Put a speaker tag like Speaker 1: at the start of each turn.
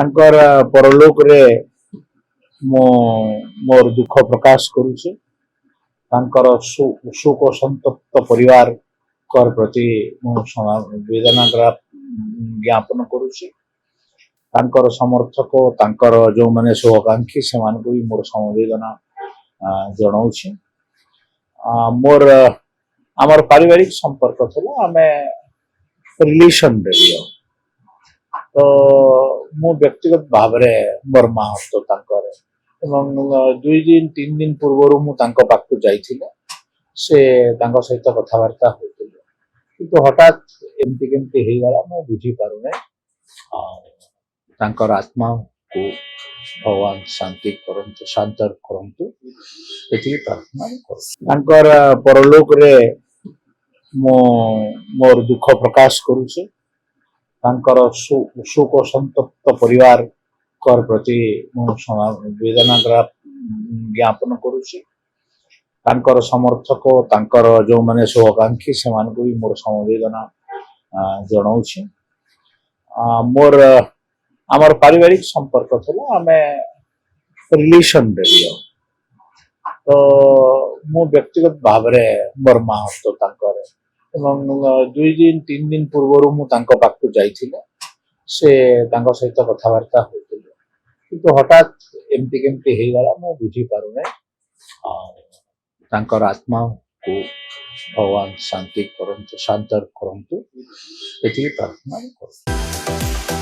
Speaker 1: ତାଙ୍କର ପରଲୋକରେ ମୁଁ ମୋର ଦୁଃଖ ପ୍ରକାଶ କରୁଛି। ତାଙ୍କର ଶୋକ ସନ୍ତପ୍ତ ପରିବାର ପ୍ରତି ମୁଁ ବେଦନା ଜ୍ଞାପନ କରୁଛି। ତାଙ୍କର ସମର୍ଥକ ତାଙ୍କର ଯେଉଁମାନେ ଶୁଭାକାଂକ୍ଷୀ ସେମାନଙ୍କୁ ବି ମୋର ସମବେଦନା ଜଣାଉଛି। ମୋର ଆମର ପାରିବାରିକ ସମ୍ପର୍କ ଥିଲା, ଆମେ ରିଲେସନରେ ତ ମୁଁ ବ୍ୟକ୍ତିଗତ ଭାବରେ ମୋର ମାହାତ୍ମ୍ୟ ତାଙ୍କର ଏବଂ 2 ଦିନ 3 ଦିନ ପୂର୍ବରୁ ମୁଁ ତାଙ୍କ ପାଖକୁ ଯାଇଥିଲି। ସେ ତାଙ୍କ ସହିତ କଥାବାର୍ତ୍ତା ହୋଇଥିଲେ, କିନ୍ତୁ ହଠାତ୍ ଏମିତି କେମିତି ହେଇଗଲା ମୁଁ ବୁଝିପାରୁନାହିଁ। ତାଙ୍କର ଆତ୍ମାକୁ ଭଗବାନ ଶାନ୍ତି କରନ୍ତୁ, ଶାନ୍ତ କରନ୍ତୁ, ଏତିକି ପ୍ରାର୍ଥନା କରୁଛି। ତାଙ୍କର ପରଲୋକରେ ମୁଁ ମୋର ଦୁଃଖ ପ୍ରକାଶ କରୁଛି। ତାଙ୍କର ଶୋକ ସନ୍ତପ୍ତ ପରିବାର ପ୍ରତି ମୁଁ ବେଦନା ଜ୍ଞାପନ କରୁଛି। ତାଙ୍କର ସମର୍ଥକ ତାଙ୍କର ଯେଉଁମାନେ ଶୁଭାକାଂକ୍ଷୀ ସେମାନଙ୍କୁ ବି ମୋର ସମବେଦନା ଜଣାଉଛି। ମୋର ଆମର ପାରିବାରିକ ସମ୍ପର୍କ ଥିଲା, ଆମେ ରିଲେସନରେ ତ ମୁଁ ବ୍ୟକ୍ତିଗତ ଭାବରେ ମୋର ମାହାତ୍ମ୍ୟ ତାଙ୍କର ଏବଂ 2 ଦିନ 3 ଦିନ ପୂର୍ବରୁ ମୁଁ ତାଙ୍କ ପାଖକୁ ଯାଇଥିଲି। ସେ ତାଙ୍କ ସହିତ କଥାବାର୍ତ୍ତା ହୋଇଥିଲେ, କିନ୍ତୁ ହଠାତ୍ ଏମିତି କେମିତି ହେଇଗଲା ମୁଁ ବୁଝିପାରୁନାହିଁ। ତାଙ୍କର ଆତ୍ମାକୁ ଭଗବାନ ଶାନ୍ତି କରନ୍ତୁ, ଶାନ୍ତ କରନ୍ତୁ, ଏତିକି ପ୍ରାର୍ଥନା କରୁଛି।